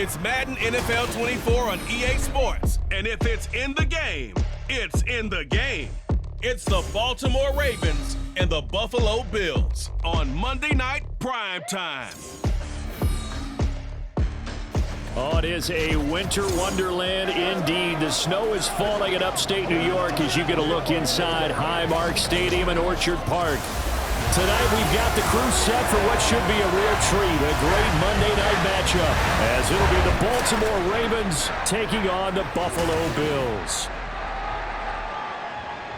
It's Madden NFL 24 on EA Sports. And if it's in the game, it's in the game. It's the Baltimore Ravens and the Buffalo Bills on Monday Night Prime Time. Oh, it is a winter wonderland indeed. The snow is falling in upstate New York as you get a look inside Highmark Stadium in Orchard Park. Tonight we've got the crew set for what should be a real treat, a great Monday night matchup, as it'll be the Baltimore Ravens taking on the Buffalo Bills.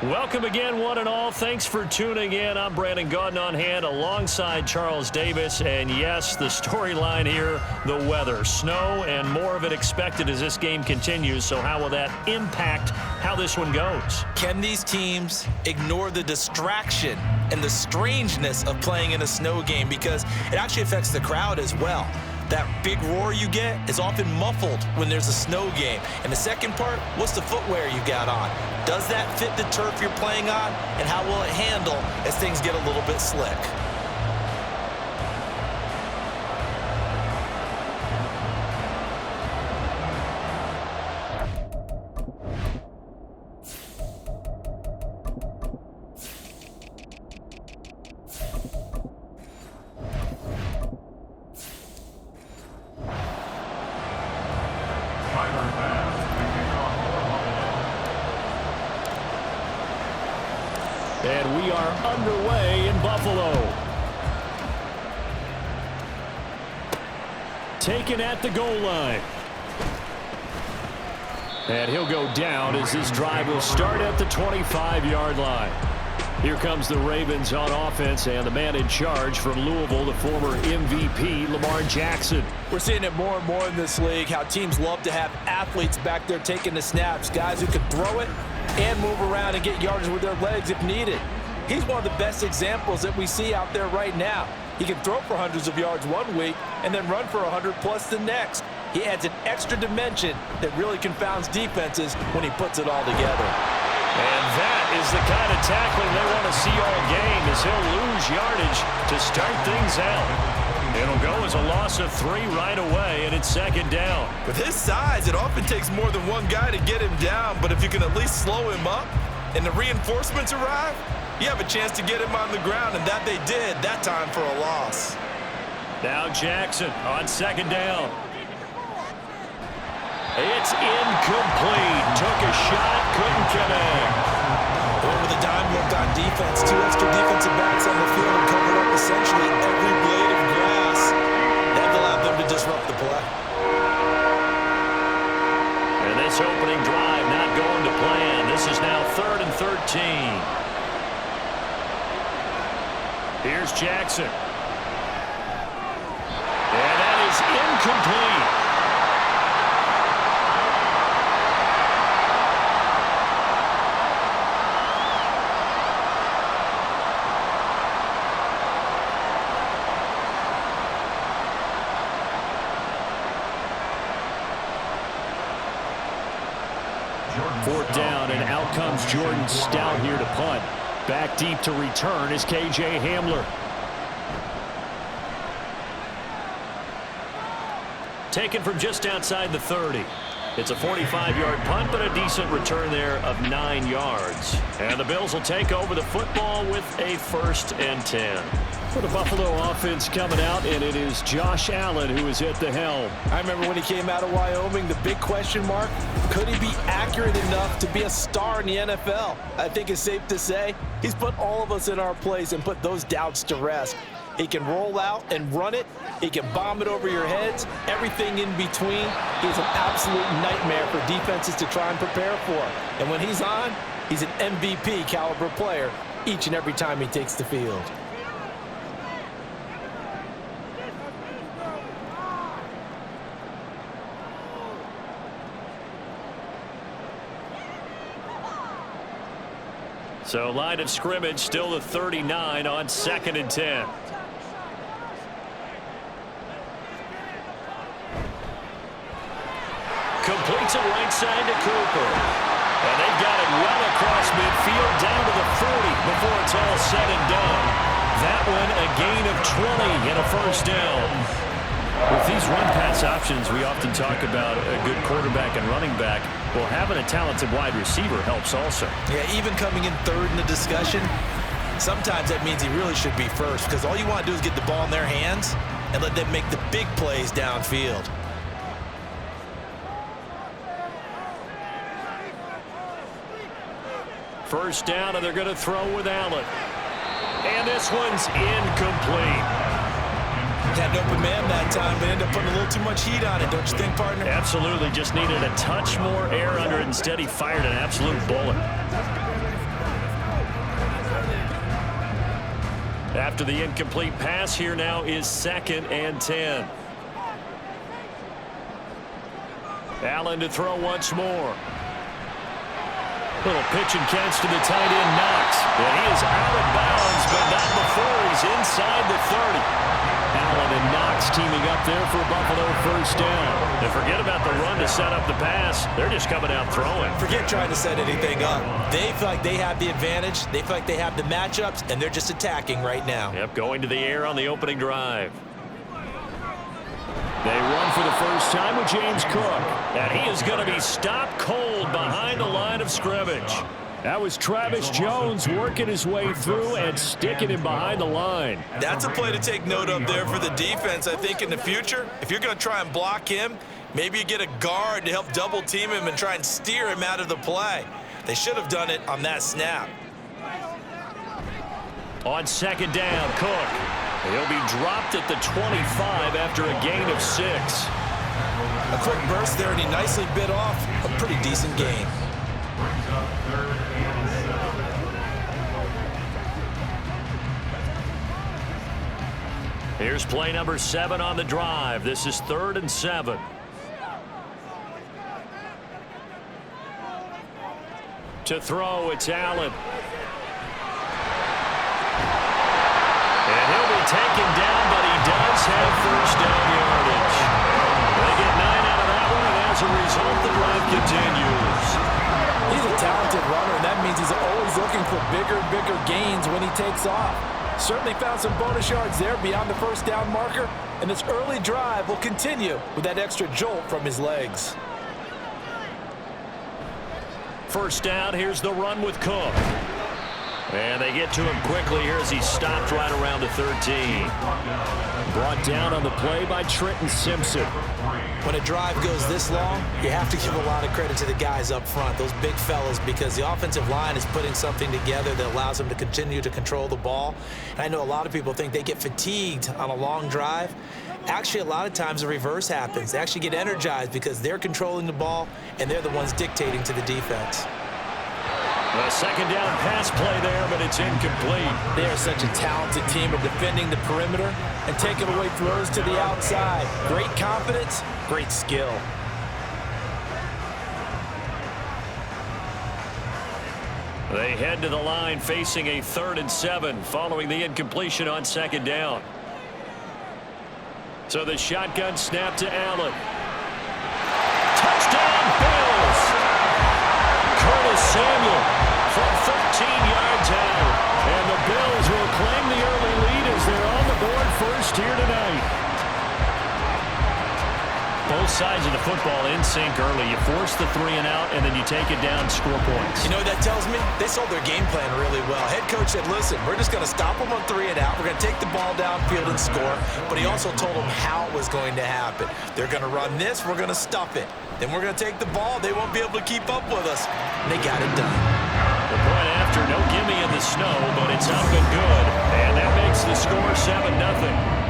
Welcome again, one and all. Thanks for tuning in. I'm Brandon Gaudin on hand alongside Charles Davis. And yes, the storyline here, the weather. Snow and more of it expected as this game continues. So how will that impact how this one goes? Can these teams ignore the distraction and the strangeness of playing in a snow game? Because it actually affects the crowd as well. That big roar you get is often muffled when there's a snow game. And the second part, what's the footwear you got on? Does that fit the turf you're playing on? And how will it handle as things get a little bit slick? And we are underway in Buffalo. Taken at the goal line. And he'll go down as this drive will start at the 25-yard line. Here comes the Ravens on offense, and the man in charge from Louisville, the former MVP, Lamar Jackson. We're seeing it more and more in this league, how teams love to have athletes back there taking the snaps, guys who can throw it and move around and get yardage with their legs if needed. He's one of the best examples that we see out there right now. He can throw for hundreds of yards one week and then run for 100+ the next. He adds an extra dimension that really confounds defenses when he puts it all together. And that is the kind of tackling they want to see all game, as he'll lose yardage to start things out. It'll go as a loss of 3 right away, and it's second down. With his size, it often takes more than one guy to get him down, but if you can at least slow him up and the reinforcements arrive, you have a chance to get him on the ground, and that they did that time for a loss. Now Jackson on second down. It's incomplete. Took a shot, couldn't connect. Well, with a dime worked on defense, 2 extra defensive backs on the field and covered up essentially every blade of grass. That allowed them to disrupt the play. And this opening drive not going to plan. This is now 3rd and 13. Here's Jackson. And that is incomplete. Fourth down, and out comes Jordan Stout here to punt. Back deep to return is KJ Hamler. Taken from just outside the 30. It's a 45-yard punt, but a decent return there of 9 yards. And the Bills will take over the football with a 1st and 10. For the Buffalo offense coming out, and it is Josh Allen who is at the helm. I remember when he came out of Wyoming, the big question mark, could he be accurate enough to be a star in the NFL? I think it's safe to say he's put all of us in our place and put those doubts to rest. He can roll out and run it. He can bomb it over your heads. Everything in between. He's an absolute nightmare for defenses to try and prepare for. And when he's on, he's an MVP caliber player each and every time he takes the field. So line of scrimmage still the 39 on 2nd and 10. Completes it right side to Cooper. And they've got it well across midfield down to the 40 before it's all said and done. That one a gain of 20 and a 1st down. With these run-pass options, we often talk about a good quarterback and running back. Well, having a talented wide receiver helps also. Yeah, even coming in third in the discussion, sometimes that means he really should be first, because all you want to do is get the ball in their hands and let them make the big plays downfield. First down, and they're going to throw with Allen. And this one's incomplete. Had an open man that time, but ended up putting a little too much heat on it, don't you think, partner? Absolutely. Just needed a touch more air under it. Instead, he fired an absolute bullet. After the incomplete pass, here now is 2nd and 10. Allen to throw once more. Little pitch and catch to the tight end, Knox. And he is out of bounds, but not before he's inside the 30. Allen and Knox teaming up there for a Buffalo first down. And forget about the run to set up the pass. They're just coming out throwing. Forget trying to set anything up. They feel like they have the advantage. They feel like they have the matchups, and they're just attacking right now. Yep, going to the air on the opening drive. They run for the first time with James Cook. And he is going to be stopped cold behind the line of scrimmage. That was Travis Jones working his way through and sticking him behind the line. That's a play to take note of there for the defense, I think, in the future. If you're going to try and block him, maybe you get a guard to help double team him and try and steer him out of the play. They should have done it on that snap. On 2nd down, Cook. He'll be dropped at the 25 after a gain of 6. A quick burst there, and he nicely bit off a pretty decent gain. Here's play number 7 on the drive. This is 3rd and 7. To throw, it's Allen. And he'll be taken down, but he does have first down yardage. They get 9 out of that one, and as a result, the drive continues. He's a talented runner, and that means he's always looking for bigger and bigger gains when he takes off. Certainly found some bonus yards there beyond the first down marker, and this early drive will continue with that extra jolt from his legs. First down, here's the run with Cook. And they get to him quickly here as he's stopped right around the 13. Brought down on the play by Trenton Simpson. When a drive goes this long, you have to give a lot of credit to the guys up front, those big fellas, because the offensive line is putting something together that allows them to continue to control the ball. And I know a lot of people think they get fatigued on a long drive. Actually, a lot of times the reverse happens. They actually get energized because they're controlling the ball, and they're the ones dictating to the defense. A 2nd down pass play there, but it's incomplete. They are such a talented team of defending the perimeter and taking away throws to the outside. Great confidence, great skill. They head to the line facing a 3rd and 7 following the incompletion on 2nd down. So the shotgun snap to Allen. Touchdown, Bills! Curtis Samuel from 13 yards out. And the Bills will claim the early lead as they're on the board first here tonight. Both sides of the football in sync early. You force the 3 and out, and then you take it down, score points. You know what that tells me? They sold their game plan really well. Head coach said, listen, we're just going to stop them on 3 and out. We're going to take the ball downfield and score. But he also told them how it was going to happen. They're going to run this. We're going to stuff it. Then we're going to take the ball. They won't be able to keep up with us. And they got it done. The point after, no gimme in the snow, but it's up and good. And that makes the score 7-0.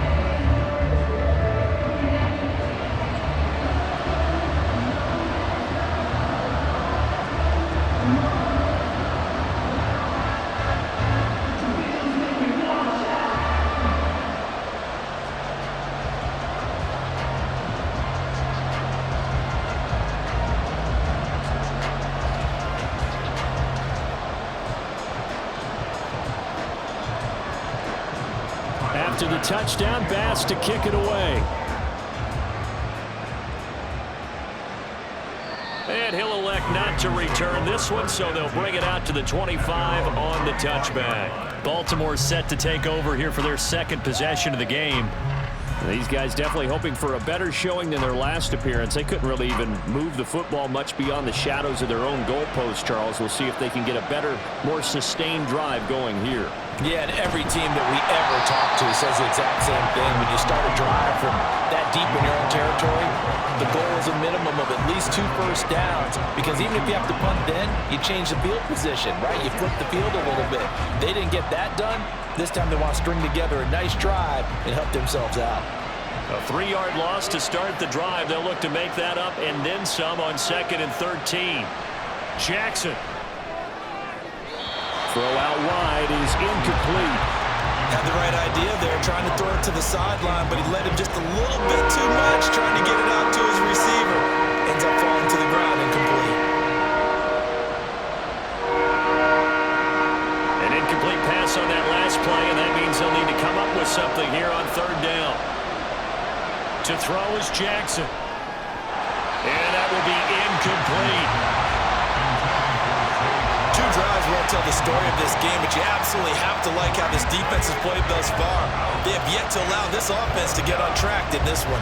After the touchdown, Bass to kick it away. And he'll elect not to return this one, so they'll bring it out to the 25 on the touchback. Baltimore set to take over here for their 2nd possession of the game. These guys definitely hoping for a better showing than their last appearance. They couldn't really even move the football much beyond the shadows of their own goalpost, Charles. We'll see if they can get a better, more sustained drive going here. Yeah, and every team that we ever talk to says the exact same thing. When you start a drive from that deep in your own territory, the goal is a minimum of at least 2 first downs, because even if you have to punt then, you change the field position, right? You flip the field a little bit. They didn't get that done. This time they want to string together a nice drive and help themselves out. A 3-yard loss to start the drive. They'll look to make that up and then some on 2nd and 13. Jackson. Throw out wide is incomplete. Had the right idea there, trying to throw it to the sideline, but he led him just a little bit too much, trying to get it out to his receiver. Ends up falling to the ground incomplete. An incomplete pass on that last play, and that means they'll need to come up with something here on 3rd down. To throw is Jackson. And that will be incomplete. 2 drives won't tell the story of this game, but you absolutely have to like how this defense has played thus far. They have yet to allow this offense to get on track in this one.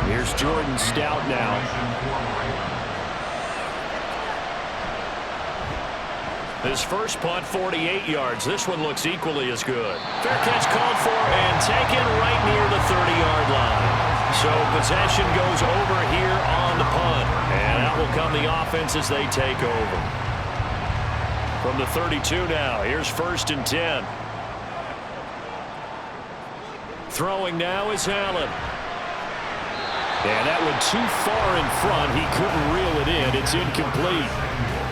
Here's Jordan Stout now. His first punt, 48 yards. This one looks equally as good. Fair catch called for and taken right near the 30-yard line. So possession goes over here on the punt. And out will come the offense as they take over. From the 32 now, here's 1st and 10. Throwing now is Allen. And that one too far in front. He couldn't reel it in. It's incomplete.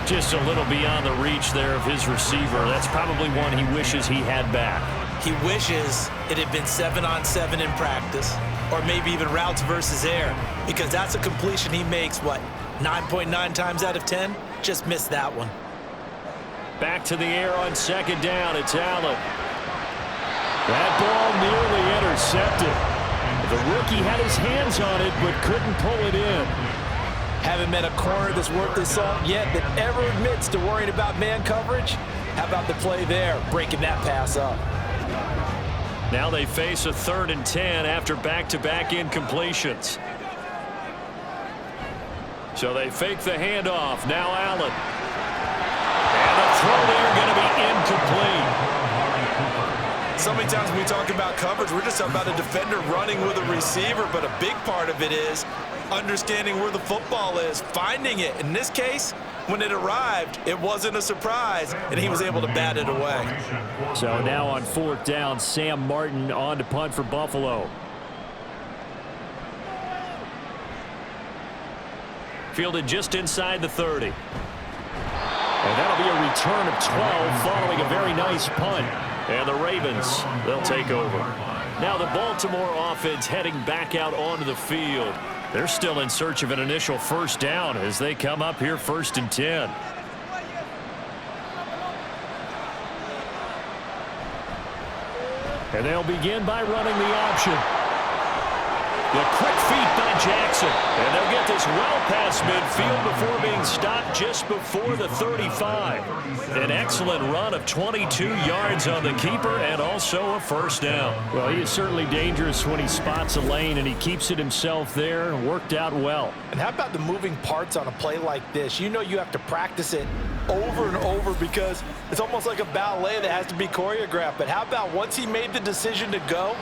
Just a little beyond the reach there of his receiver. That's probably one he wishes he had back. He wishes it had been 7-on-7 in practice, or maybe even routes versus air, because that's a completion he makes, 9.9 times out of 10? Just missed that one. Back to the air on 2nd down. It's Allen. That ball nearly intercepted. The rookie had his hands on it, but couldn't pull it in. Haven't met a corner that's worth his salt yet that ever admits to worrying about man coverage. How about the play there, breaking that pass up? Now they face a 3rd and 10 after back-to-back incompletions. So they fake the handoff. Now Allen. And the throw there going to be incomplete. So many times when we talk about coverage, we're just talking about a defender running with a receiver, but a big part of it is understanding where the football is, finding it. In this case, when it arrived, it wasn't a surprise, and he was able to bat it away. So now on 4th down, Sam Martin on to punt for Buffalo. Fielded just inside the 30. And that'll be a return of 12 following a very nice punt. And the Ravens, they'll take over. Now the Baltimore offense heading back out onto the field. They're still in search of an initial 1st down as they come up here 1st and 10. And they'll begin by running the option. The quick feet by Jackson. And they'll get this well past midfield before being stopped just before the 35. An excellent run of 22 yards on the keeper and also a 1st down. Well, he is certainly dangerous when he spots a lane, and he keeps it himself there. Worked out well. And how about the moving parts on a play like this? You know you have to practice it over and over because it's almost like a ballet that has to be choreographed. But how about once he made the decision to go,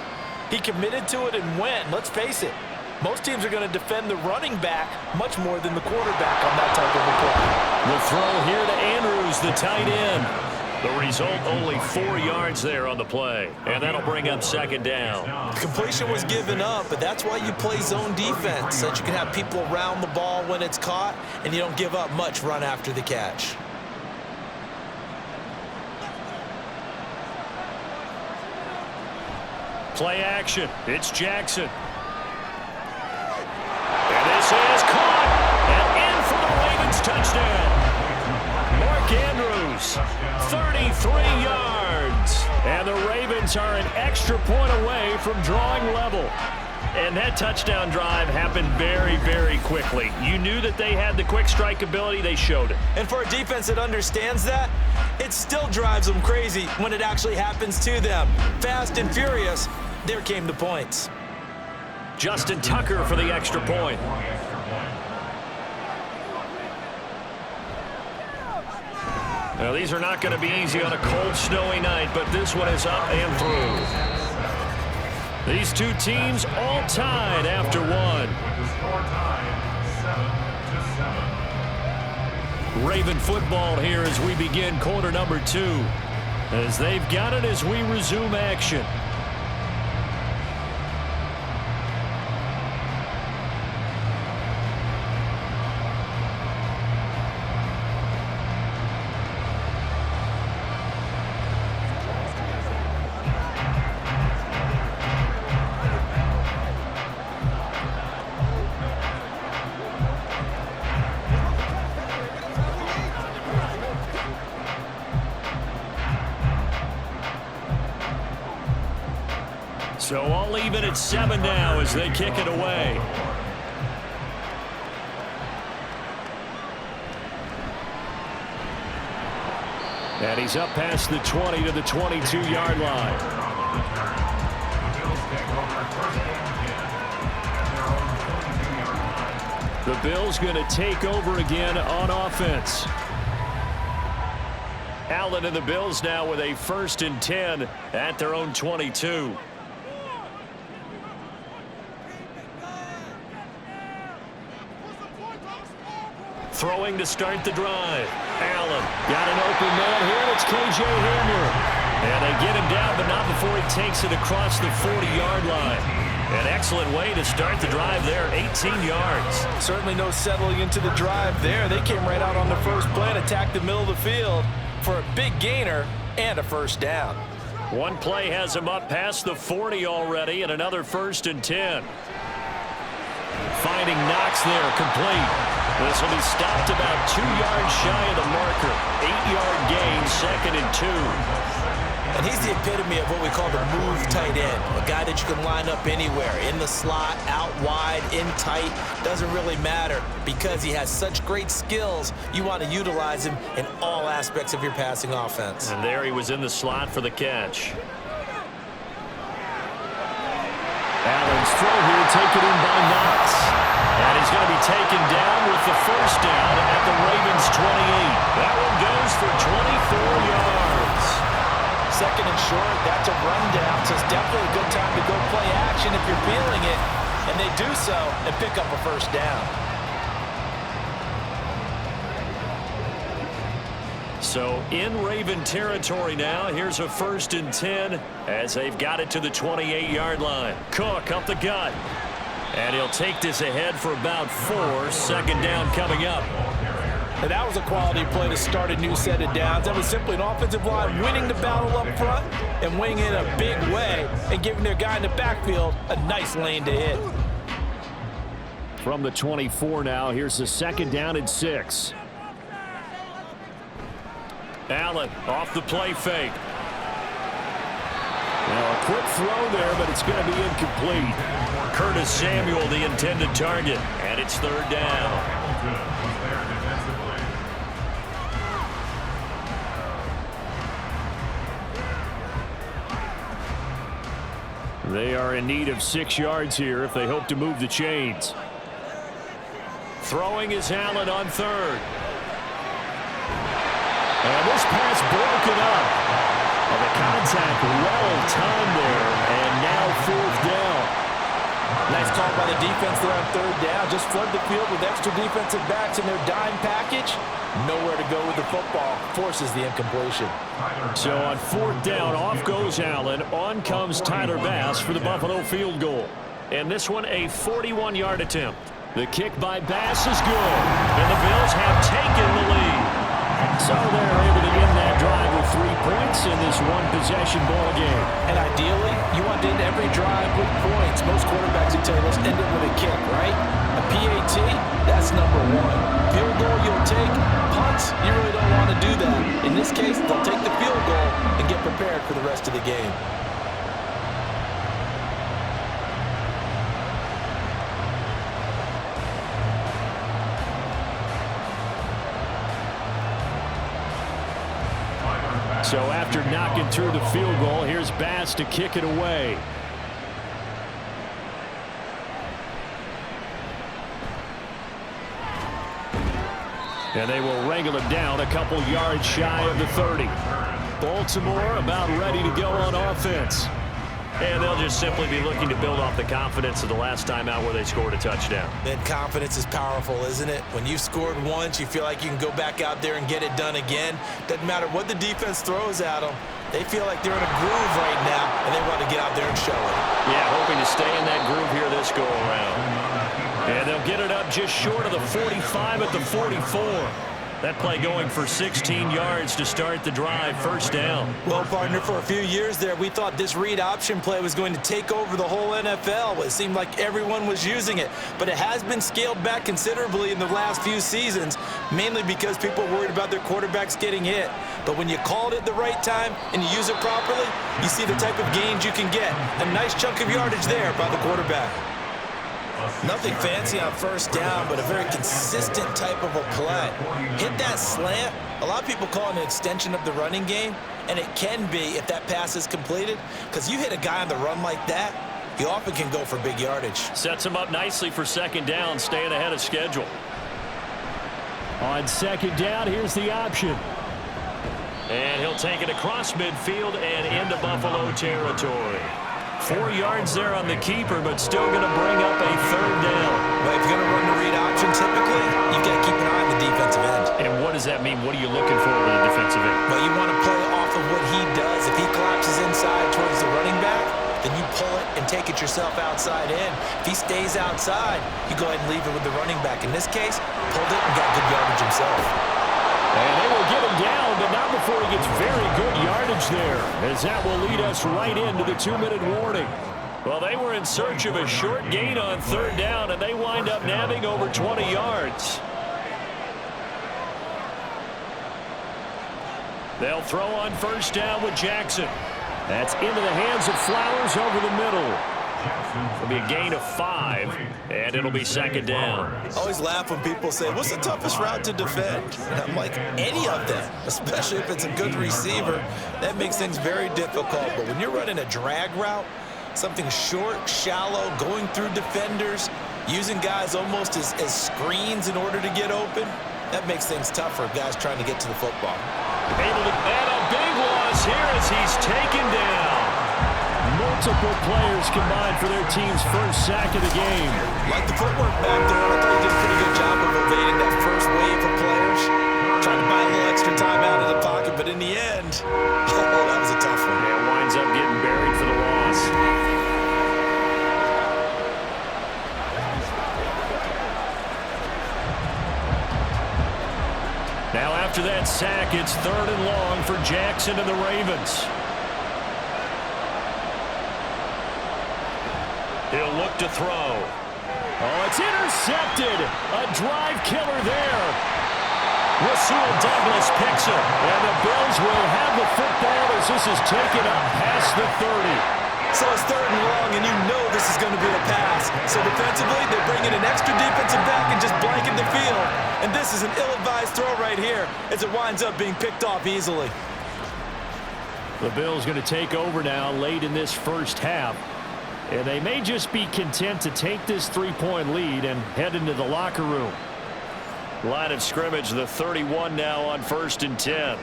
he committed to it and went. Let's face it, most teams are going to defend the running back much more than the quarterback on that type of a play. The throw here to Andrews, the tight end. The result, only 4 yards there on the play. And that'll bring up 2nd down. The completion was given up, but that's why you play zone defense, so that you can have people around the ball when it's caught, and you don't give up much run after the catch. Play action. It's Jackson. And this is caught. And in for the Ravens touchdown. Mark Andrews, 33 yards. And the Ravens are an extra point away from drawing level. And that touchdown drive happened very, very quickly. You knew that they had the quick strike ability. They showed it. And for a defense that understands that, it still drives them crazy when it actually happens to them. Fast and furious, there came the points. Justin Tucker for the extra point. Now, these are not going to be easy on a cold, snowy night, but this one is up and through. These two teams all tied after one. Raven football here as we begin quarter number 2. As they've got it as we resume action. So all even at 7 now as they kick it away. And he's up past the 20 to the 22-yard line. The Bills going to take over again on offense. Allen and the Bills now with a 1st and 10 at their own 22. Throwing to start the drive. Allen got an open man here. It's K.J. Hamler. And they get him down, but not before he takes it across the 40-yard line. An excellent way to start the drive there, 18 yards. Certainly no settling into the drive there. They came right out on the first play and attacked the middle of the field for a big gainer and a 1st down. One play has him up past the 40 already, and another 1st and 10. Finding Knox there, complete. This will be stopped about 2 yards shy of the marker. 8-yard gain, 2nd and 2. And he's the epitome of what we call the move tight end. A guy that you can line up anywhere. In the slot, out wide, in tight. Doesn't really matter because he has such great skills. You want to utilize him in all aspects of your passing offense. And there he was in the slot for the catch. Allen's throw here taken in by Knox. And he's going to be taken down with the 1st down at the Ravens' 28. That one goes for 24 yards. 2nd and short, that's a rundown. So it's definitely a good time to go play action if you're feeling it. And they do so and pick up a 1st down. So in Raven territory now, here's a 1st and 10 as they've got it to the 28-yard line. Cook up the gut. And he'll take this ahead for about 4. 2nd down coming up. And that was a quality play to start a new set of downs. That was simply an offensive line winning the battle up front and winning it in a big way and giving their guy in the backfield a nice lane to hit. From the 24 now, here's the 2nd down and 6. Allen off the play fake. Now a quick throw there, but it's going to be incomplete. Curtis Samuel, the intended target, and it's 3rd down. They are in need of 6 yards here if they hope to move the chains. Throwing is Allen on 3rd. And this pass broken up. And the contact well timed there, and now 4th down. Nice call by the defense there on 3rd down. Just flood the field with extra defensive backs in their dime package. Nowhere to go with the football. Forces the incompletion. So on 4th down, off goes Allen. On comes Tyler Bass for the Buffalo field goal. And this one a 41-yard attempt. The kick by Bass is good. And the Bills have taken the lead. So they're able to end that drive with 3 points in this one-possession ball game. And ideally, you want to end every drive with points. Most quarterbacks would tell you, let's end it with a kick, right? A PAT, that's number 1. Field goal you'll take. Punts, you really don't want to do that. In this case, they'll take the field goal and get prepared for the rest of the game. So after knocking through the field goal, here's Bass to kick it away. And they will wrangle it down a couple yards shy of the 30. Baltimore about ready to go on offense. And they'll just simply be looking to build off the confidence of the last time out where they scored a touchdown. Man, confidence is powerful, isn't it? When you've scored once, you feel like you can go back out there and get it done again. Doesn't matter what the defense throws at them. They feel like they're in a groove right now, and they want to get out there and show it. Yeah, hoping to stay in that groove here this go-around. And they'll get it up just short of the 45 at the 44. That play going for 16 yards to start the drive, first down. Well, partner, for a few years there, we thought this read option play was going to take over the whole NFL. It seemed like everyone was using it, but it has been scaled back considerably in the last few seasons, mainly because people are worried about their quarterbacks getting hit. But when you call it at the right time and you use it properly, you see the type of gains you can get. A nice chunk of yardage there by the quarterback. Nothing fancy on first down, but a very consistent type of a play. Hit that slant. A lot of people call it an extension of the running game, and it can be if that pass is completed, because you hit a guy on the run like that, you often can go for big yardage. Sets him up nicely for second down, staying ahead of schedule. On second down, here's the option. And he'll take it across midfield and into Buffalo territory. 4 yards there on the keeper, but still going to bring up a third down. Well, if you're going to run the read option, typically, you've got to keep an eye on the defensive end. And what does that mean? What are you looking for with the defensive end? Well, you want to play off of what he does. If he collapses inside towards the running back, then you pull it and take it yourself outside in. If he stays outside, you go ahead and leave it with the running back. In this case, pulled it and got good yardage himself. And they will get him down, but not before he gets very good yardage there, as that will lead us right into the 2-minute warning. Well, they were in search of a short gain on third down, and they wind up nabbing over 20 yards. They'll throw on first down with Jackson. That's into the hands of Flowers over the middle. It'll be a gain of 5, and it'll be second down. I always laugh when people say, what's the toughest route to defend? And I'm like, any of them, especially if it's a good receiver. That makes things very difficult. But when you're running a drag route, something short, shallow, going through defenders, using guys almost as screens in order to get open, that makes things tough for guys trying to get to the football. Able to add a big loss here as he's taken down. Multiple players combined for their team's first sack of the game. Like the footwork back there, I thought he did a pretty good job of evading that first wave of players. Trying to buy a little extra time out of the pocket, but in the end, oh, that was a tough one. Yeah, winds up getting buried for the loss. Now after that sack, it's 3rd and long for Jackson and the Ravens. He'll look to throw. Oh, it's intercepted. A drive killer there. Rasul Douglas picks it. And the Bills will have the football as this is taken up past the 30. So it's 3rd and long, and you know this is going to be a pass. So defensively, they're bringing an extra defensive back and just blanking the field. And this is an ill-advised throw right here as it winds up being picked off easily. The Bills going to take over now late in this first half. And they may just be content to take this 3-point lead and head into the locker room. Line of scrimmage, the 31 now on 1st and 10.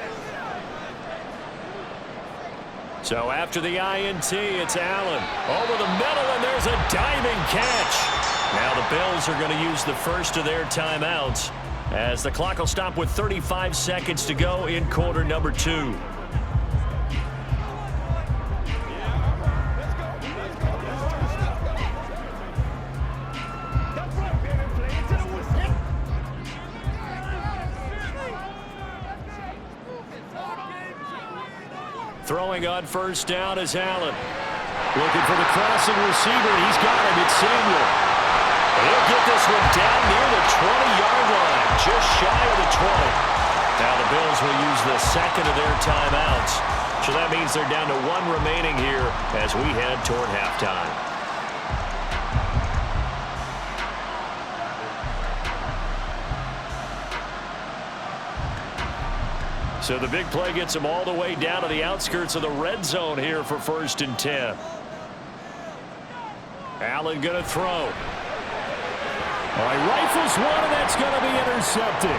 So after the INT, it's Allen. Over the middle, and there's a diving catch. Now the Bills are going to use the first of their timeouts as the clock will stop with 35 seconds to go in quarter number 2. Throwing on first down is Allen. Looking for the crossing receiver. He's got him. It's Samuel. He'll get this one down near the 20-yard line, just shy of the 20. Now the Bills will use the second of their timeouts. So that means they're down to 1 remaining here as we head toward halftime. So the big play gets him all the way down to the outskirts of the red zone here for 1st and 10. Allen going to throw. All right, rifles one, and that's going to be intercepted.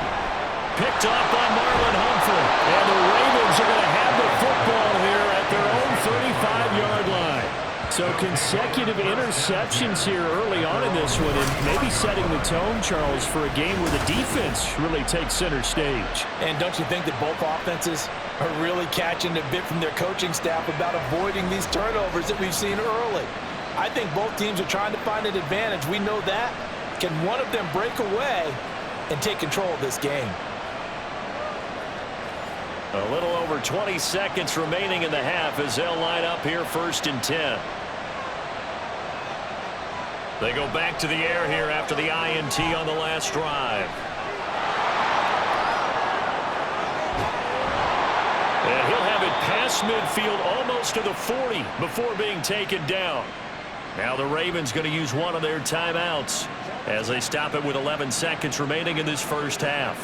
Picked up by Marlon Humphrey. And the Ravens are going to have the football here at their own 35-yard line. So consecutive interceptions here early on in this one, and maybe setting the tone, Charles, for a game where the defense really takes center stage. And don't you think that both offenses are really catching a bit from their coaching staff about avoiding these turnovers that we've seen early? I think both teams are trying to find an advantage. We know that. Can one of them break away and take control of this game? A little over 20 seconds remaining in the half as they'll line up here 1st and 10. They go back to the air here after the INT on the last drive. And he'll have it past midfield almost to the 40 before being taken down. Now the Ravens going to use one of their timeouts as they stop it with 11 seconds remaining in this first half.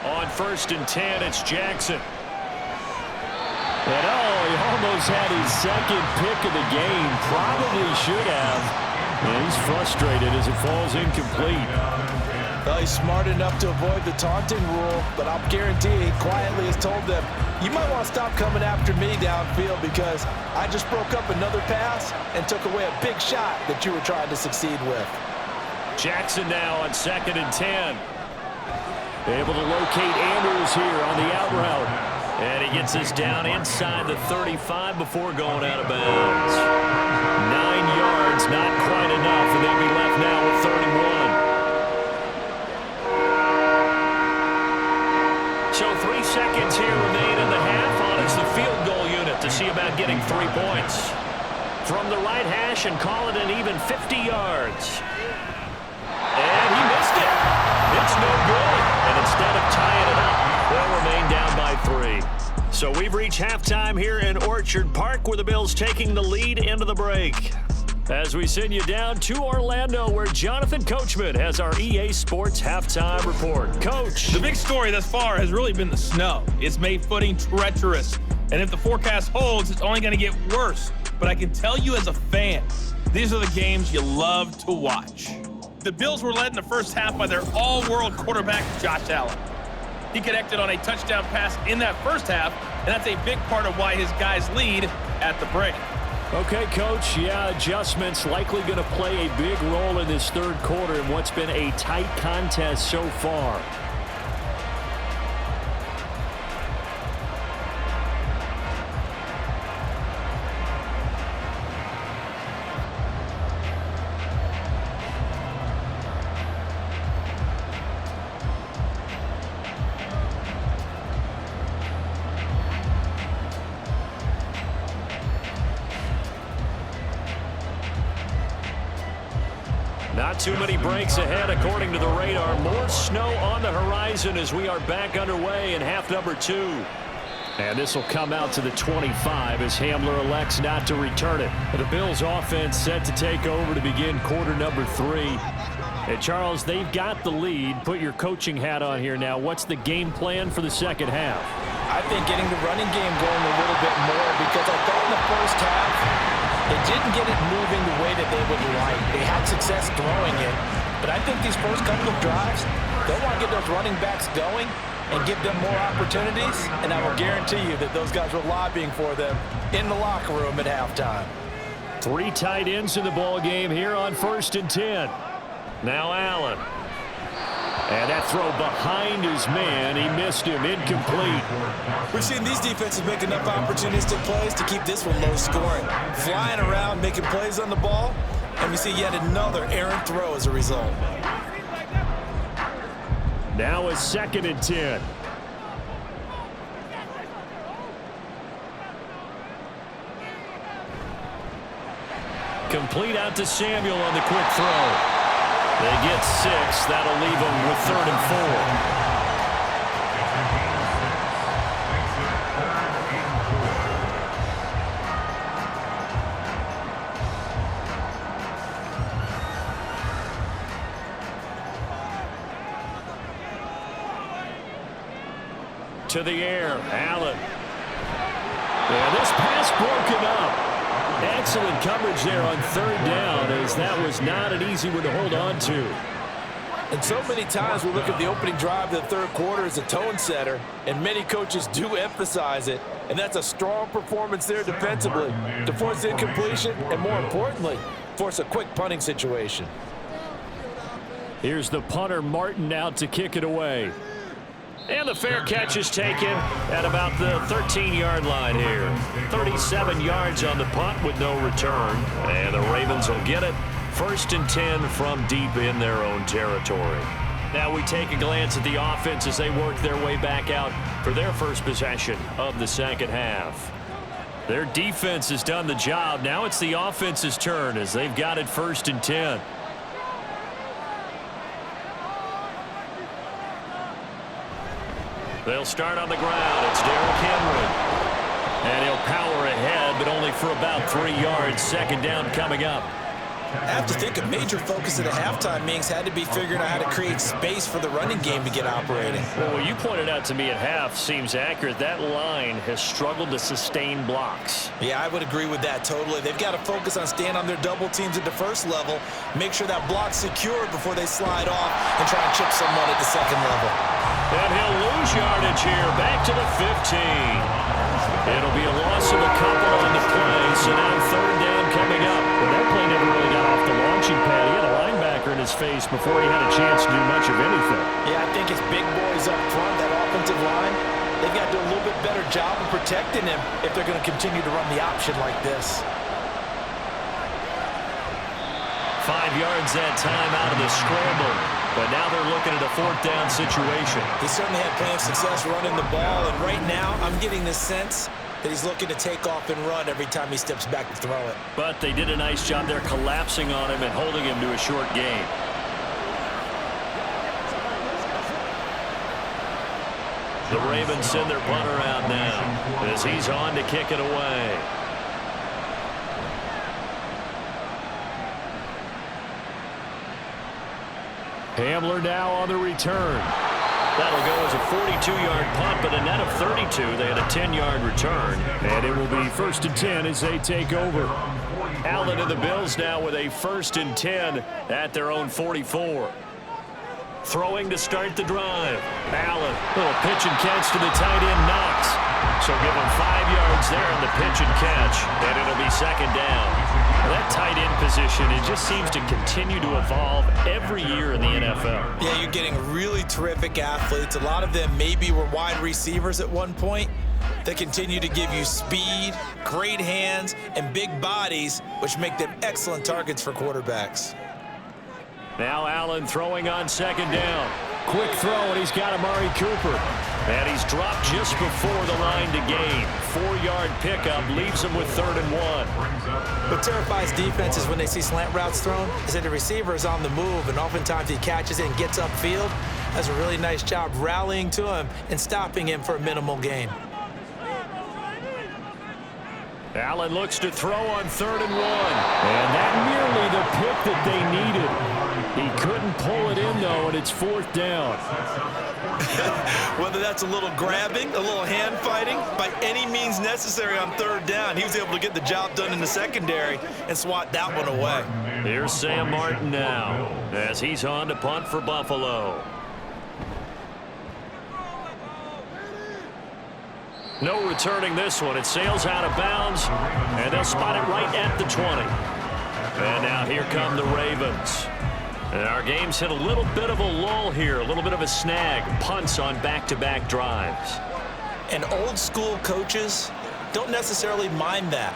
On 1st and 10, it's Jackson. And he almost had his second pick of the game. Probably should have. And he's frustrated as it falls incomplete. Well, he's smart enough to avoid the taunting rule, but I'll guarantee he quietly has told them, you might want to stop coming after me downfield because I just broke up another pass and took away a big shot that you were trying to succeed with. Jackson now on 2nd and 10. Able to locate Andrews here on the out route. And he gets us down inside the 35 before going out of bounds. 9 yards, not quite enough, and they'll be left now with 31. So 3 seconds here remain in the half on it's the field goal unit to see about getting 3 points. From the right hash and call it an even 50 yards. And he missed it. It's no good. And instead of tying it up, they'll remain down by 3. So we've reached halftime here in Orchard Park where the Bills taking the lead into the break. As we send you down to Orlando where Jonathan Coachman has our EA Sports halftime report. Coach. The big story thus far has really been the snow. It's made footing treacherous. And if the forecast holds, it's only going to get worse. But I can tell you as a fan, these are the games you love to watch. The Bills were led in the first half by their all-world quarterback, Josh Allen. He connected on a touchdown pass in that first half, and that's a big part of why his guys lead at the break. Okay, Coach, adjustments likely going to play a big role in this third quarter in what's been a tight contest so far. Not too many breaks ahead according to the radar. More snow on the horizon as we are back underway in half number 2. And this will come out to the 25 as Hamler elects not to return it. The Bills offense set to take over to begin quarter number 3. And Charles, they've got the lead. Put your coaching hat on here now. What's the game plan for the second half? I think getting the running game going a little bit more because I thought in the first half they didn't get it moving the way that they would like. They had success throwing it. But I think these first couple of drives, they'll want to get those running backs going and give them more opportunities. And I will guarantee you that those guys were lobbying for them in the locker room at halftime. 3 tight ends in the ball game here on 1st and 10. Now Allen. And that throw behind his man. He missed him. Incomplete. We've seen these defenses make enough opportunistic plays to keep this one low scoring. Flying around, making plays on the ball, and we see yet another errant throw as a result. Now a 2nd and 10. Complete out to Samuel on the quick throw. They get 6. That'll leave them with 3rd and 4. to the air. Allen. And this pass broken up. Excellent coverage there on third down, as that was not an easy one to hold on to. And so many times we look at the opening drive of the third quarter as a tone setter, and many coaches do emphasize it. And that's a strong performance there defensively to force incompletion and, more importantly, force a quick punting situation. Here's the punter, Martin, out to kick it away. And the fair catch is taken at about the 13-yard line here. 37 yards on the punt with no return. And the Ravens will get it. 1st and 10 from deep in their own territory. Now we take a glance at the offense as they work their way back out for their first possession of the second half. Their defense has done the job. Now it's the offense's turn as they've got it 1st and 10. They'll start on the ground. It's Derrick Henry. And he'll power ahead, but only for about 3 yards. 2nd down coming up. I have to think a major focus at a halftime means had to be figuring out how to create space for the running game to get operating. Well, what you pointed out to me at half seems accurate. That line has struggled to sustain blocks. Yeah, I would agree with that totally. They've got to focus on staying on their double teams at the first level, make sure that block's secured before they slide off and try and chip someone at the second level. And he'll lose yardage here, back to the 15. It'll be a loss of a couple on the play, so now 3rd down coming up. But that play never really got off the launching pad. He had a linebacker in his face before he had a chance to do much of anything. Yeah, I think it's big boys up front, that offensive line. They've got to do a little bit better job of protecting him if they're going to continue to run the option like this. 5 yards that time out of the scramble. But now they're looking at a 4th down situation. He certainly had plenty of success running the ball, and right now I'm getting the sense that he's looking to take off and run every time he steps back to throw it. But they did a nice job there collapsing on him and holding him to a short gain. The Ravens send their punter out now as he's on to kick it away. Hamler now on the return. That'll go as a 42-yard punt, but a net of 32. They had a 10-yard return. And it will be 1st and 10 as they take over. Allen and the Bills now with a 1st and 10 at their own 44. Throwing to start the drive. Allen, little pitch and catch to the tight end, Knox. So give him 5 yards there on the pitch and catch, and it'll be 2nd down. That tight end position, it just seems to continue to evolve every year in the NFL. Yeah, you're getting really terrific athletes. A lot of them maybe were wide receivers at one point. They continue to give you speed, great hands, and big bodies, which make them excellent targets for quarterbacks. Now Allen throwing on 2nd down. Quick throw, and he's got Amari Cooper. And he's dropped just before the line to gain. 4-yard pickup leaves him with 3rd and 1. What terrifies defenses when they see slant routes thrown is that the receiver is on the move, and oftentimes he catches it and gets upfield. Does a really nice job rallying to him and stopping him for a minimal gain. Allen looks to throw on 3rd and 1. And that nearly the pick that they needed. He couldn't pull it in, though, and it's 4th down. Whether that's a little grabbing, a little hand fighting, by any means necessary on 3rd down, he was able to get the job done in the secondary and swat that one away. Here's Sam Martin now as he's on to punt for Buffalo. No returning this one. It sails out of bounds, and they'll spot it right at the 20. And now here come the Ravens. And our game's hit a little bit of a lull here, a little bit of a snag. Punts on back-to-back drives. And old-school coaches don't necessarily mind that.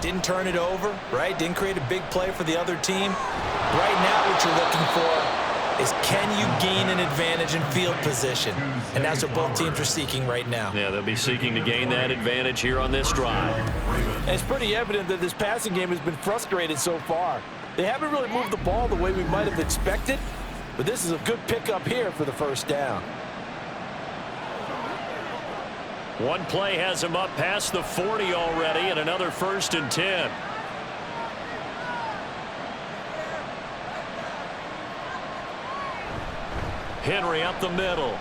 Didn't turn it over, right? Didn't create a big play for the other team. Right now what you're looking for is can you gain an advantage in field position? And that's what both teams are seeking right now. Yeah, they'll be seeking to gain that advantage here on this drive. And it's pretty evident that this passing game has been frustrated so far. They haven't really moved the ball the way we might have expected, but this is a good pickup here for the 1st down. One play has him up past the 40 already, and another 1st and 10. Henry up the middle.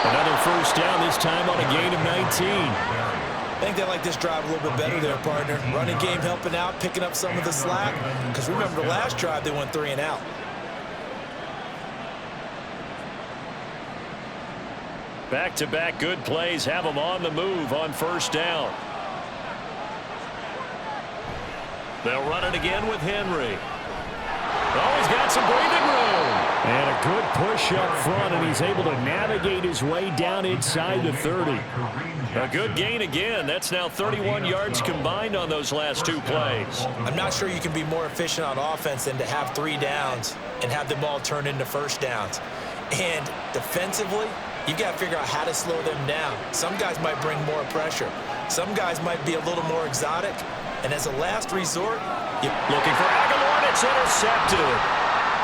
Another first down, this time on a gain of 19. I think they like this drive a little bit better there, partner. Running game helping out, picking up some of the slack. Because remember, the last drive, they went 3 and out. Back-to-back good plays have them on the move on first down. They'll run it again with Henry. Oh, he's got some breathing room. And a good push up front, and he's able to navigate his way down inside the 30. A good gain again. That's now 31 yards combined on those last 2 plays. I'm not sure you can be more efficient on offense than to have 3 downs and have the ball turn into first downs. And defensively, you've got to figure out how to slow them down. Some guys might bring more pressure. Some guys might be a little more exotic. And as a last resort, looking for Aguilar, and it's intercepted.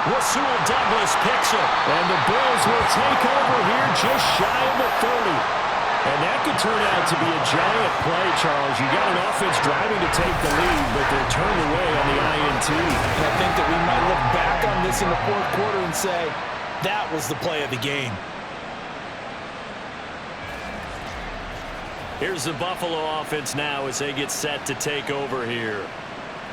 Rasul Douglas picks it. And the Bills will take over here just shy of the 30. And that could turn out to be a giant play, Charles. You got an offense driving to take the lead, but they're turned away on the INT. And I think that we might look back on this in the fourth quarter and say, that was the play of the game. Here's the Buffalo offense now as they get set to take over here.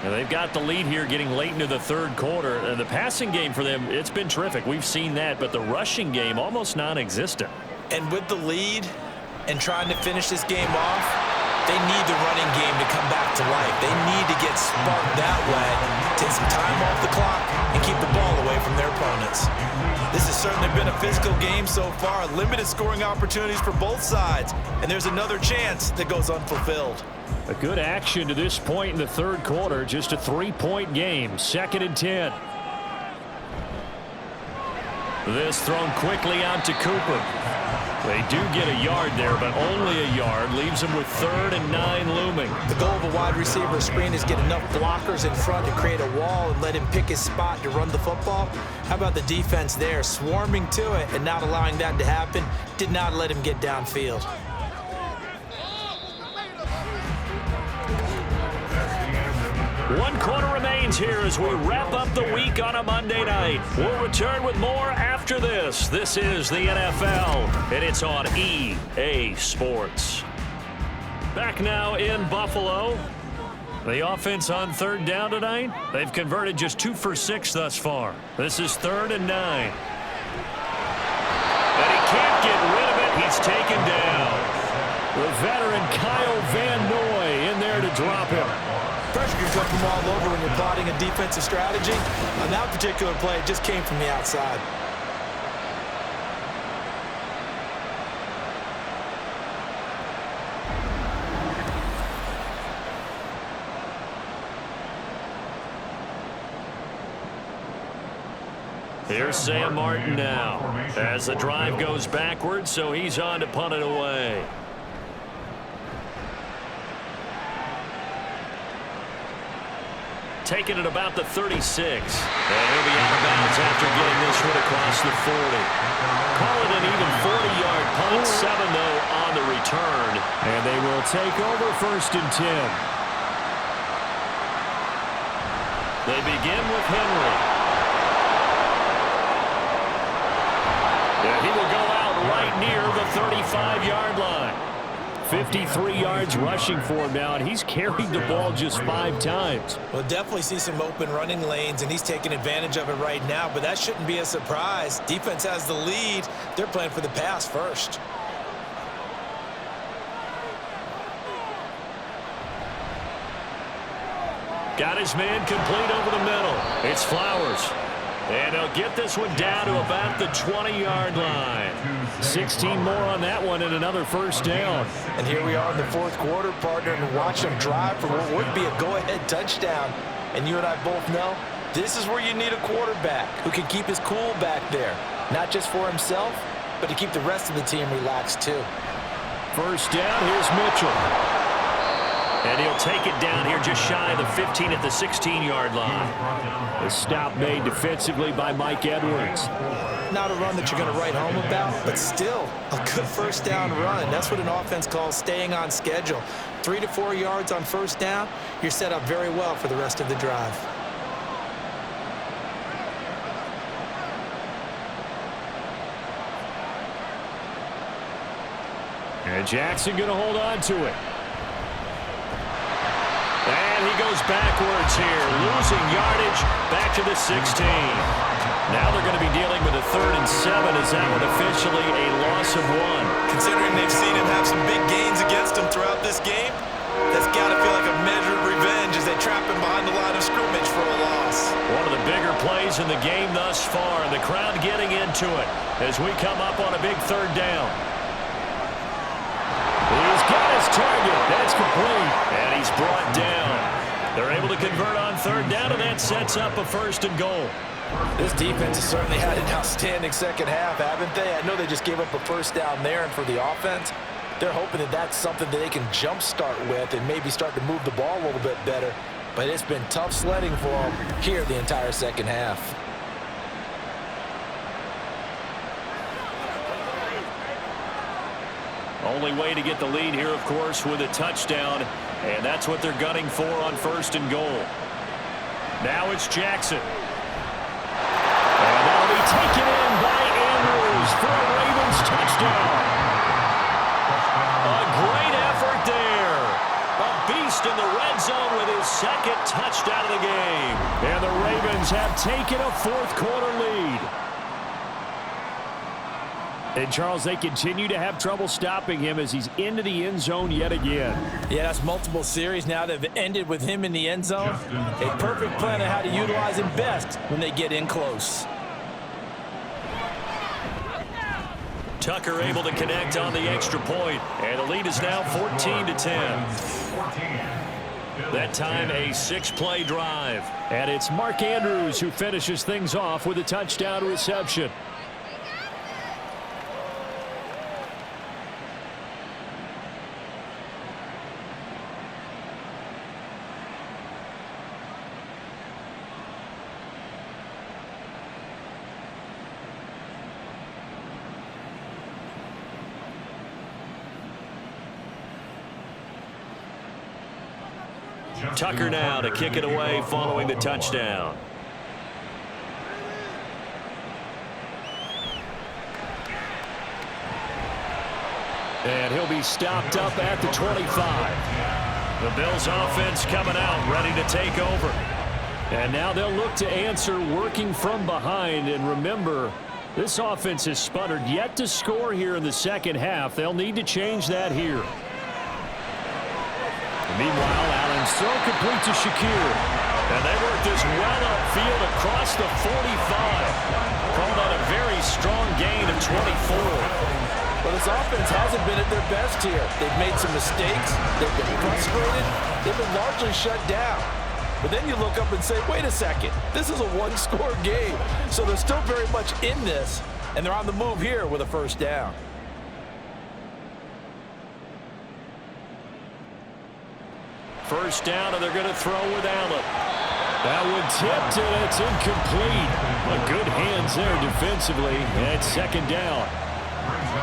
And they've got the lead here getting late into the third quarter. And the passing game for them, it's been terrific. We've seen that, but the rushing game almost non-existent. And with the lead and trying to finish this game off, they need the running game to come back to life. They need to get sparked that way, take some time off the clock, and keep the ball away from their opponents. This has certainly been a physical game so far. Limited scoring opportunities for both sides. And there's another chance that goes unfulfilled. A good action to this point in the third quarter. Just a 3-point game. 2nd and 10. This thrown quickly out to Cooper. They do get a yard there, but only a yard. Leaves them with 3rd and 9 looming. The goal of a wide receiver screen is get enough blockers in front to create a wall and let him pick his spot to run the football. How about the defense there, swarming to it and not allowing that to happen? Did not let him get downfield. One quarter remains here as we wrap up the week on a Monday night. We'll return with more after this. This is the NFL, and it's on EA Sports. Back now in Buffalo. The offense on 3rd down tonight, they've converted just 2 for 6 thus far. This is 3rd and 9. And he can't get rid of it. He's taken down. The veteran Kyle Van Noy in there to drop him. Pressure can come from all over when you're plotting a defensive strategy. On that particular play, it just came from the outside. Here's Sam Martin now as the drive goes backwards, so he's on to punt it away. Taking it about the 36. And he'll be out of bounds after getting this one across the 40. Call it an even 40-yard punt. 7, though, on the return. And they will take over 1st and 10. They begin with Henry. And he will go out right near the 35-yard line. 53 yards rushing for him now, and he's carried the ball just 5 times. We'll definitely see some open running lanes, and he's taking advantage of it right now, but that shouldn't be a surprise. Defense has the lead. They're playing for the pass first. Got his man complete over the middle. It's Flowers. And he'll get this one down to about the 20-yard line. 16 more on that one and another first down. And here we are in the fourth quarter, partner, and watch them drive for what would be a go-ahead touchdown. And you and I both know this is where you need a quarterback who can keep his cool back there. Not just for himself, but to keep the rest of the team relaxed too. First down, here's Mitchell. And he'll take it down here just shy of the 15 at the 16-yard line. The stop made defensively by Mike Edwards. Not a run that you're going to write home about, but still a good first down run. That's what an offense calls staying on schedule. 3 to 4 yards on first down, you're set up very well for the rest of the drive. And Jackson going to hold on to it. And he goes backwards here, losing yardage back to the 16. Now they're going to be dealing with a 3rd and 7 as that one officially a loss of 1. Considering they've seen him have some big gains against him throughout this game, that's got to feel like a measure of revenge as they trap him behind the line of scrimmage for a loss. One of the bigger plays in the game thus far, and the crowd getting into it as we come up on a big 3rd down. He's got his target. That's complete. And he's brought down. They're able to convert on 3rd down, and that sets up a 1st and goal. This defense has certainly had an outstanding second half, haven't they? I know they just gave up a 1st down there, and for the offense, they're hoping that that's something that they can jumpstart with and maybe start to move the ball a little bit better. But it's been tough sledding for them here the entire second half. Only way to get the lead here, of course, with a touchdown, and that's what they're gunning for on 1st and goal. Now it's Jackson. And that'll be taken in by Andrews for a Ravens touchdown. A great effort there. A beast in the red zone with his 2nd touchdown of the game. And the Ravens have taken a 4th quarter lead. And, Charles, they continue to have trouble stopping him as he's into the end zone yet again. Yeah, that's multiple series now that have ended with him in the end zone. A perfect plan of how to utilize him best when they get in close. Tucker able to connect on the extra point, and the lead is now 14-10. That time a 6-play drive. And it's Mark Andrews who finishes things off with a touchdown reception. Tucker now to kick it away following the touchdown. And he'll be stopped up at the 25. The Bills offense coming out, ready to take over. And now they'll look to answer working from behind. And remember, this offense has sputtered yet to score here in the second half. They'll need to change that here. Meanwhile, Allen so complete to Shakir. And they work this well upfield across the 45. Call that a very strong gain of 24. Well, this offense hasn't been at their best here. They've made some mistakes. They've been frustrated. They've been largely shut down. But then you look up and say, wait a second, this is a 1-score game. So they're still very much in this, and they're on the move here with a 1st down. First down, and they're going to throw with Allen. That one tipped, and it's incomplete. But good hands there defensively, and it's 2nd down.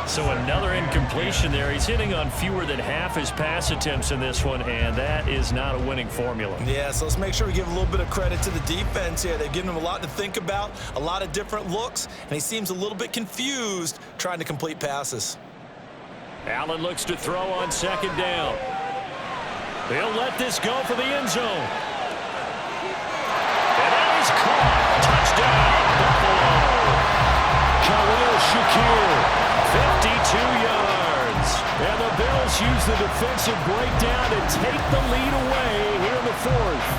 So another incompletion there. He's hitting on fewer than half his pass attempts in this one, and that is not a winning formula. Yeah, so let's make sure we give a little bit of credit to the defense here. They've given him a lot to think about, a lot of different looks, and he seems a little bit confused trying to complete passes. Allen looks to throw on 2nd down. They'll let this go for the end zone. And that is caught. Touchdown, Buffalo. Khalil Shakir. 52 yards. And the Bills use the defensive breakdown to take the lead away here in the 4th.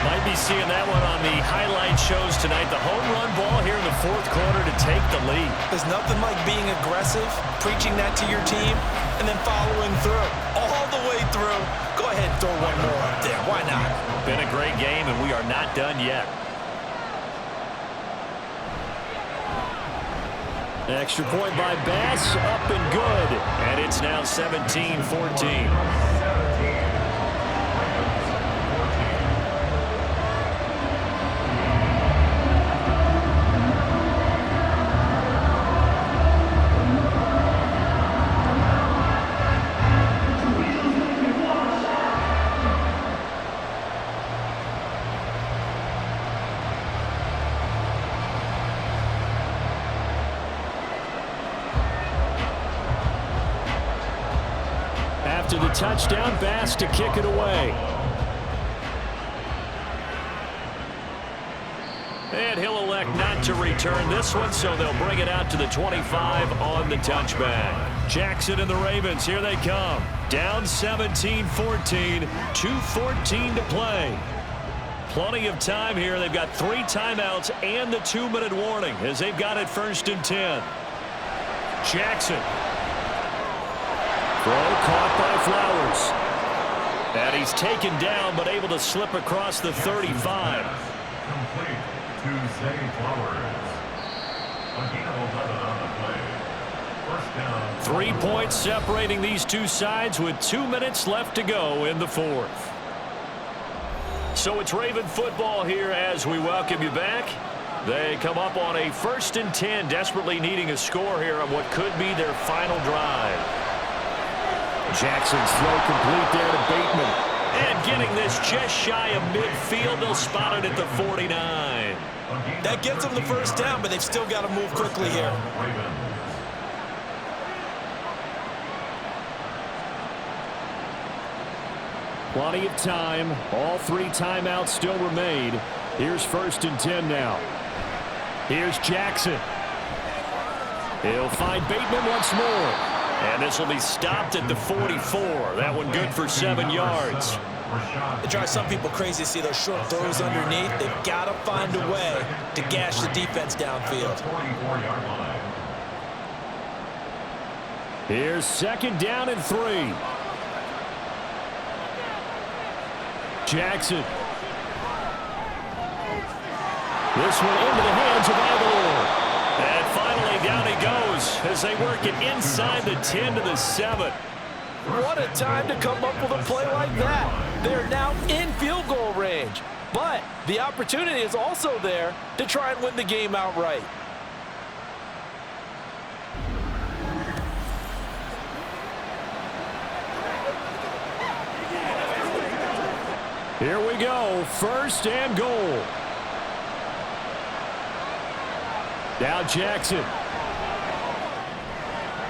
Might be seeing that one on the highlight shows tonight. The home run ball here in the 4th quarter to take the lead. There's nothing like being aggressive, preaching that to your team, and then following through. All the way through. Go ahead and throw one more up there. Why not? Been a great game, and we are not done yet. Extra point by Bass, up and good. And it's now 17-14. to the touchdown. Bass to kick it away. And he'll elect not to return this one, so they'll bring it out to the 25 on the touchback. Jackson and the Ravens, here they come. Down 17-14, 2:14 to play. Plenty of time here. They've got 3 timeouts and the 2-minute warning as they've got it 1st and 10. Jackson. Throw caught by Flowers. And he's taken down but able to slip across the 35. Complete to Zay Flowers. Again, 11 on the play. 1st down. 3 points separating these two sides with 2 minutes left to go in the 4th. So it's Raven football here as we welcome you back. They come up on a 1st and 10, desperately needing a score here on what could be their final drive. Jackson's throw complete there to Bateman. And getting this just shy of midfield, they'll spot it at the 49. That gets them the 1st down, but they've still got to move quickly here. Plenty of time. All 3 timeouts still remain. Here's 1st and 10 now. Here's Jackson. He'll find Bateman once more. And this will be stopped at the 44. That one good for 7 yards. It drives some people crazy to see those short throws underneath. They've got to find a way to gash the defense downfield. Here's 2nd down and 3. Jackson. This one into the hands of Aguilar. And finally down he goes as they work it inside the 10 to the 7. What a time to come up with a play like that. They're now in field goal range. But the opportunity is also there to try and win the game outright. Here we go. 1st and goal. Now Jackson.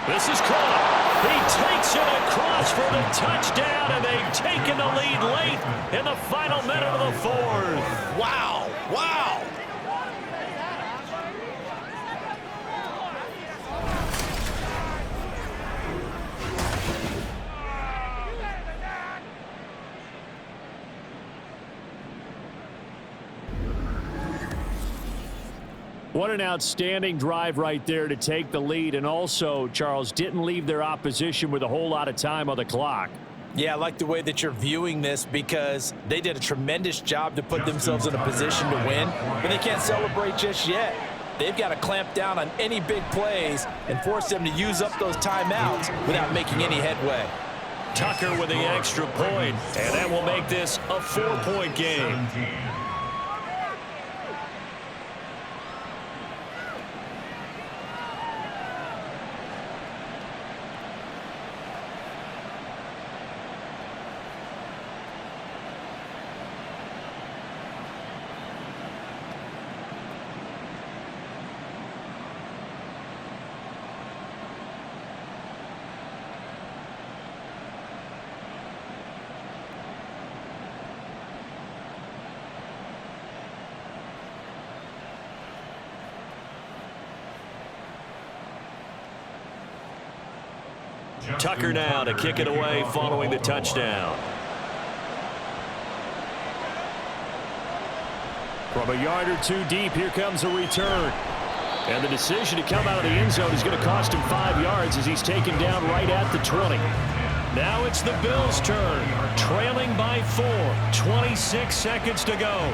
This is caught. He takes it across for the touchdown, and they've taken the lead late in the final minute of the 4th. Wow. Wow. What an outstanding drive right there to take the lead, and also, Charles, didn't leave their opposition with a whole lot of time on the clock. Yeah, I like the way that you're viewing this because they did a tremendous job to put themselves in a position to win, but they can't celebrate just yet. They've got to clamp down on any big plays and force them to use up those timeouts without making any headway. Tucker with the extra point, and that will make this a 4-point game. 17. Tucker now to kick it away following the touchdown. From a yard or 2 deep, here comes a return. And the decision to come out of the end zone is going to cost him 5 yards as he's taken down right at the 20. Now it's the Bills' turn, trailing by 4, 26 seconds to go.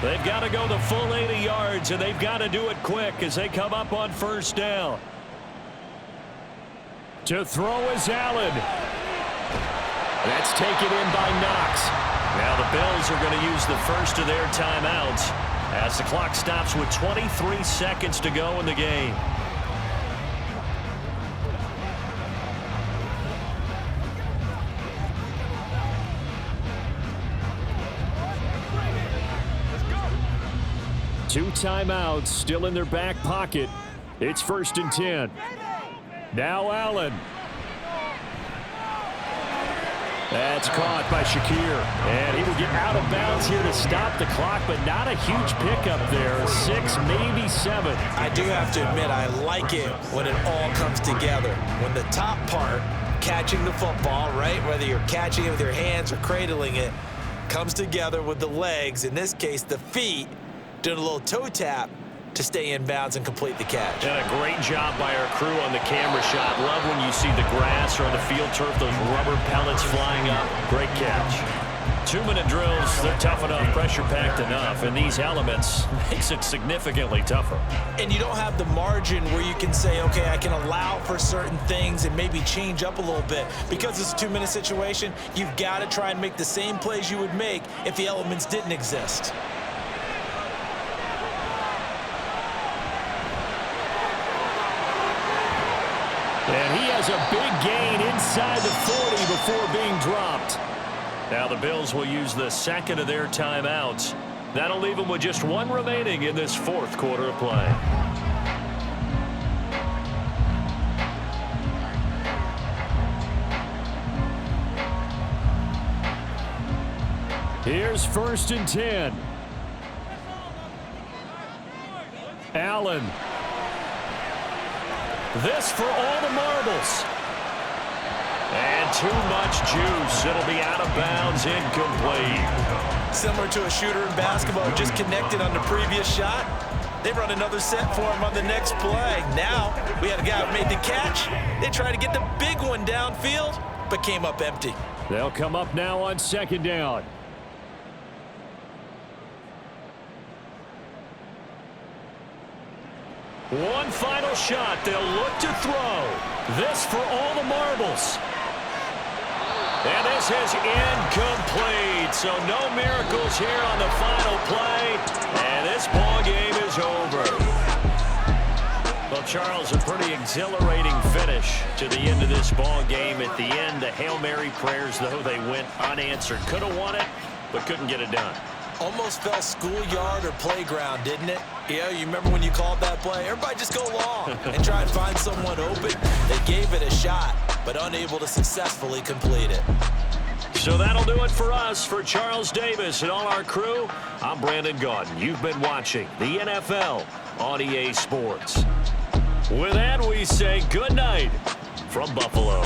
They've got to go the full 80 yards, and they've got to do it quick as they come up on 1st down. To throw is Allen. That's taken in by Knox. Now the Bills are going to use the first of their timeouts as the clock stops with 23 seconds to go in the game. Two timeouts still in their back pocket. It's 1st and 10. Now Allen. That's caught by Shakir. And he will get out of bounds here to stop the clock, but not a huge pickup there. 6, maybe 7. I do have to admit, I like it when it all comes together. When the top part, catching the football, right, whether you're catching it with your hands or cradling it, comes together with the legs, in this case the feet, doing a little toe tap to stay in bounds and complete the catch. And a great job by our crew on the camera shot. Love when you see the grass or on the field turf, those rubber pellets flying up. Great catch. 2-minute drills, they're tough enough, pressure-packed enough, and these elements makes it significantly tougher. And you don't have the margin where you can say, okay, I can allow for certain things and maybe change up a little bit. Because it's a 2-minute situation, you've got to try and make the same plays you would make if the elements didn't exist. And he has a big gain inside the 40 before being dropped. Now the Bills will use the second of their timeouts. That'll leave them with just 1 remaining in this 4th quarter of play. Here's 1st and 10. Allen. This for all the marbles. And too much juice. It'll be out of bounds, incomplete. Similar to a shooter in basketball who just connected on the previous shot. They run another set for him on the next play. Now, we had a guy who made the catch. They tried to get the big one downfield, but came up empty. They'll come up now on 2nd down. One final shot. They'll look to throw. This for all the marbles. And this is incomplete. So no miracles here on the final play. And this ball game is over. Well, Charles, a pretty exhilarating finish to the end of this ball game. At the end, the Hail Mary prayers, though, they went unanswered. Could have won it, but couldn't get it done. Almost felt schoolyard or playground, didn't it? Yeah, you remember when you called that play? Everybody just go long and try and find someone open. They gave it a shot, but unable to successfully complete it. So that'll do it for us. For Charles Davis and all our crew, I'm Brandon Gaudin. You've been watching the NFL on EA Sports. With that, we say good night from Buffalo.